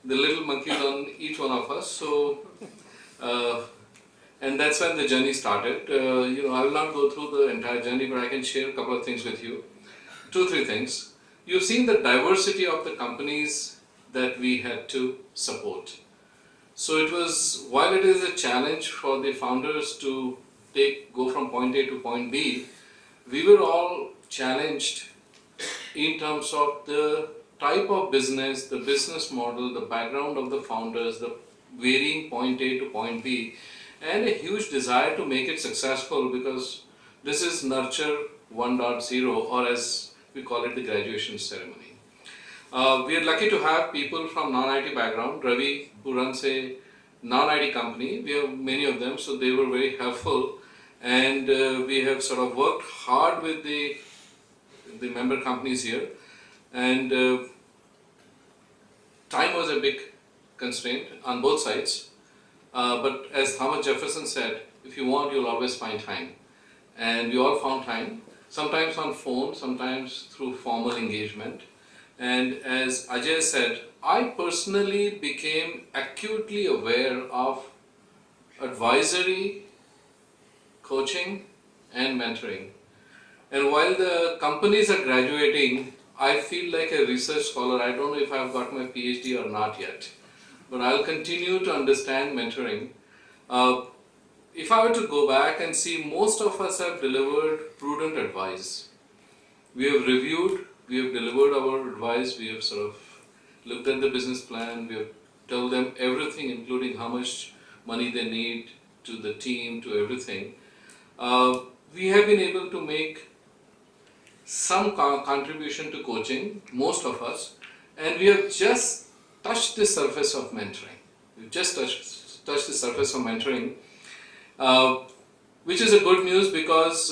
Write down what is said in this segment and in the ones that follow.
the little monkeys on each one of us. So, and that's when the journey started. I will not go through the entire journey, but I can share a couple of things with you. 2-3 things. You've seen the diversity of the companies that we had to support. So it was, while it is a challenge for the founders to go from point A to point B, we were all challenged in terms of the type of business, the business model, the background of the founders, the varying point A to point B, and a huge desire to make it successful, because this is Nurture 1.0, or as we call it, the graduation ceremony. We are lucky to have people from non-IT background. Ravi, who runs a non-IT company, we have many of them, so they were very helpful, and we have sort of worked hard with the member companies here, and time was a big constraint on both sides. But as Thomas Jefferson said, if you want, you'll always find time. And we all found time, sometimes on phone, sometimes through formal engagement. And as Ajay said, I personally became acutely aware of advisory, coaching, and mentoring. And while the companies are graduating, I feel like a research scholar. I don't know if I've got my PhD or not yet, but I'll continue to understand mentoring. If I were to go back and see, most of us have delivered prudent advice. We have reviewed, we have delivered our advice, we have sort of looked at the business plan, we have told them everything, including how much money they need, to the team, to everything. We have been able to make some contribution to coaching, most of us, and we have just touched the surface of mentoring. We've just touched the surface of mentoring, which is a good news, because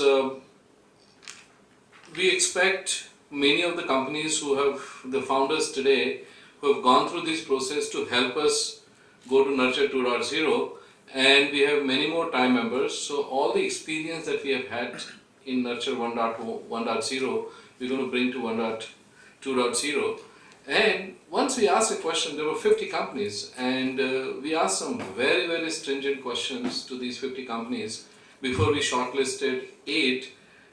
we expect many of the companies who have, the founders today, who have gone through this process to help us go to Nurture 2.0, and we have many more time members. So all the experience that we have had in Nurture 1.0, we're going to bring to 2.0. And once we asked a question, there were 50 companies, and we asked some very, very stringent questions to these 50 companies before we shortlisted 8.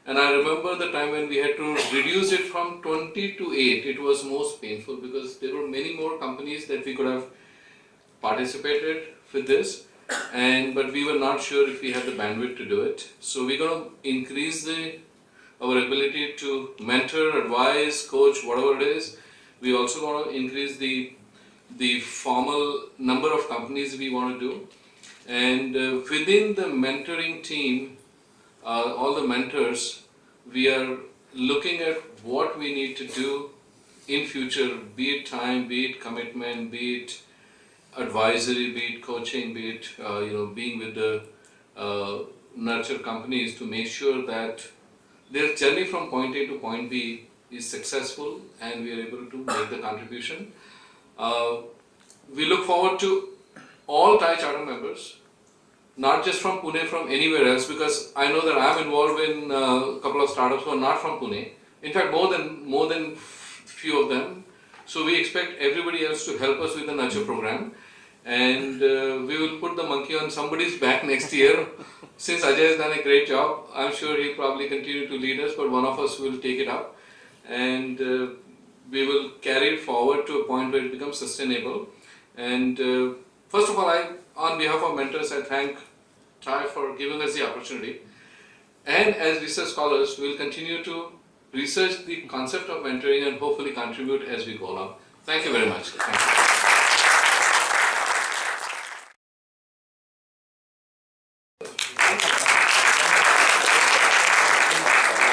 And I remember the time when we had to reduce it from 20 to 8. It was most painful, because there were many more companies that we could have participated with this, but we were not sure if we had the bandwidth to do it. So we're going to increase our ability to mentor, advise, coach, whatever it is. We also want to increase the formal number of companies we want to do. And within the mentoring team, all the mentors, we are looking at what we need to do in future, be it time, be it commitment, be it advisory, be it coaching, be it being with the nurture companies, to make sure that their journey from point A to point B is successful and we are able to make the contribution. We look forward to all TiE Charter members, not just from Pune, from anywhere else, because I know that I'm involved in a couple of startups who are not from Pune. In fact, more than few of them. So we expect everybody else to help us with the nurture program, and we will put the monkey on somebody's back next year. Since Ajay has done a great job, I'm sure he'll probably continue to lead us, but one of us will take it up, and we will carry it forward to a point where it becomes sustainable. And first of all, on behalf of mentors, I thank TiE for giving us the opportunity. And as research scholars, we will continue to research the concept of mentoring and hopefully contribute as we go along. Thank you very much. Thank you.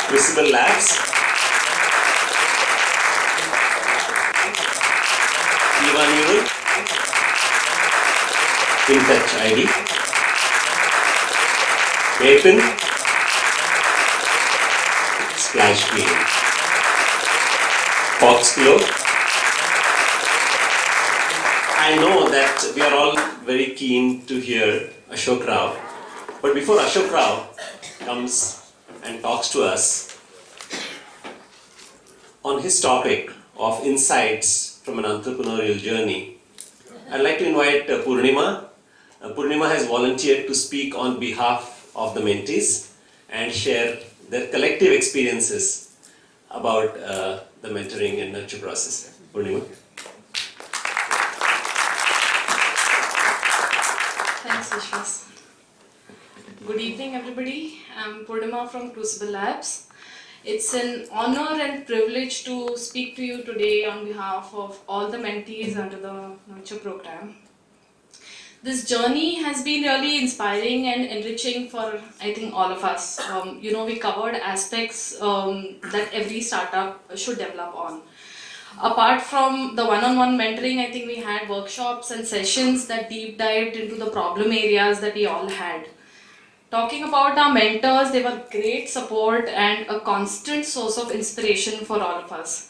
Visible Labs, Eva Neural, InTouch ID, Apin, Splash Game, Foxglove. I know that we are all very keen to hear Ashok Rao, but before Ashok Rao comes and talks to us on his topic of insights from an entrepreneurial journey, I'd like to invite Purnima. Purnima has volunteered to speak on behalf of the mentees and share their collective experiences about the mentoring and nurture process. Purnima. Thanks, Vishwas. Good evening, everybody. I'm Purnima from Crucible Labs. It's an honor and privilege to speak to you today on behalf of all the mentees under the Nurture program. This journey has been really inspiring and enriching for, I think, all of us. We covered aspects that every startup should develop on. Apart from the one-on-one mentoring, I think we had workshops and sessions that deep dived into the problem areas that we all had. Talking about our mentors, they were great support and a constant source of inspiration for all of us.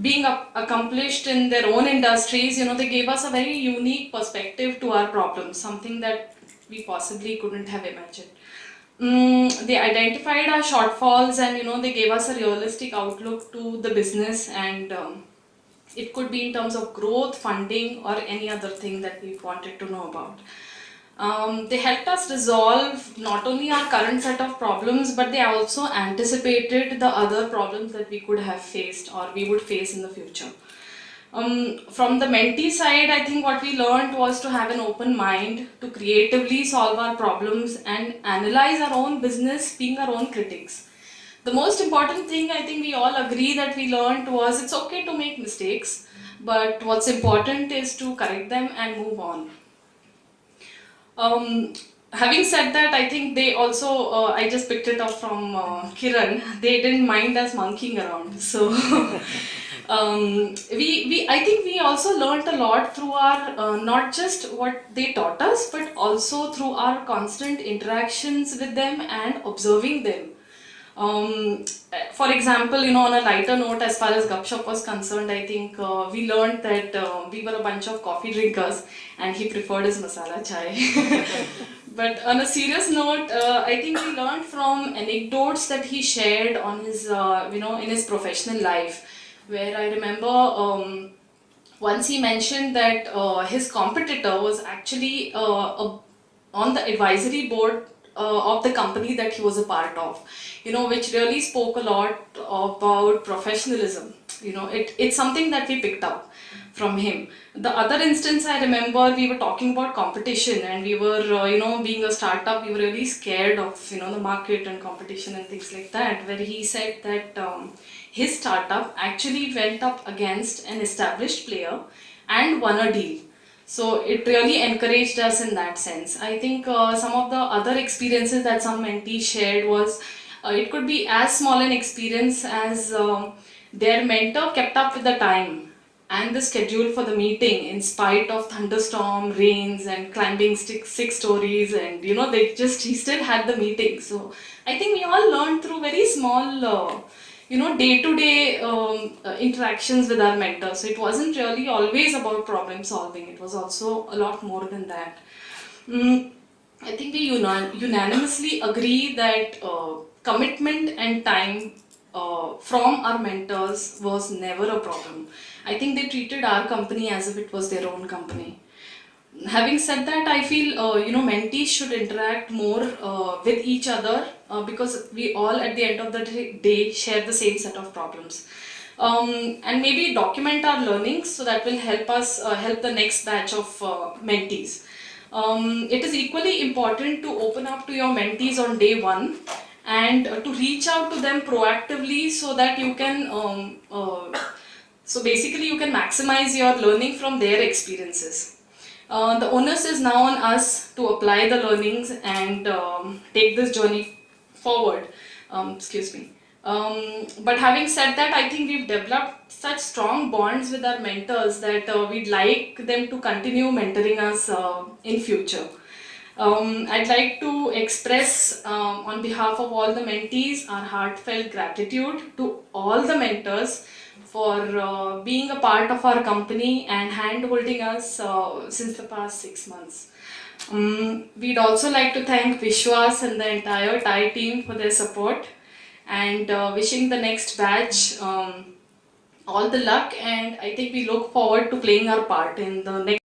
Being accomplished in their own industries, they gave us a very unique perspective to our problems, something that we possibly couldn't have imagined. They identified our shortfalls and they gave us a realistic outlook to the business, and it could be in terms of growth, funding, or any other thing that we wanted to know about. They helped us resolve not only our current set of problems, but they also anticipated the other problems that we could have faced or we would face in the future. From the mentee side, I think what we learned was to have an open mind, to creatively solve our problems and analyze our own business, being our own critics. The most important thing I think we all agree that we learned was it's okay to make mistakes, but what's important is to correct them and move on. Having said that, I think they also, I just picked it up from Kiran, they didn't mind us monkeying around. So I think we also learned a lot through our, not just what they taught us, but also through our constant interactions with them and observing them. For example, on a lighter note, as far as Gupshup was concerned, I think we learned that we were a bunch of coffee drinkers and he preferred his masala chai. But on a serious note, I think we learned from anecdotes that he shared on his, in his professional life, where I remember once he mentioned that his competitor was actually on the advisory board of the company that he was a part of, which really spoke a lot about professionalism. It's something that we picked up from him. The other instance I remember, we were talking about competition and we were, being a startup, we were really scared of, the market and competition and things like that, where he said that his startup actually went up against an established player and won a deal. So it really encouraged us in that sense. I think some of the other experiences that some mentees shared was, it could be as small an experience as their mentor kept up with the time and the schedule for the meeting in spite of thunderstorm, rains and climbing six stories, and he still had the meeting. So I think we all learned through very small day-to-day interactions with our mentors. So it wasn't really always about problem solving, it was also a lot more than that. I think we unanimously agree that commitment and time from our mentors was never a problem. I think they treated our company as if it was their own company. Having said that, I feel mentees should interact more with each other because we all at the end of the day share the same set of problems. And maybe document our learnings, so that will help us help the next batch of mentees. It is equally important to open up to your mentees on day one and to reach out to them proactively, so that you can you can maximize your learning from their experiences. The onus is now on us to apply the learnings and take this journey forward. But having said that, I think we've developed such strong bonds with our mentors that we'd like them to continue mentoring us in future. I'd like to express on behalf of all the mentees our heartfelt gratitude to all the mentors for being a part of our company and hand-holding us since the past 6 months. We'd also like to thank Vishwas and the entire TIE team for their support, and wishing the next batch all the luck, and I think we look forward to playing our part in the next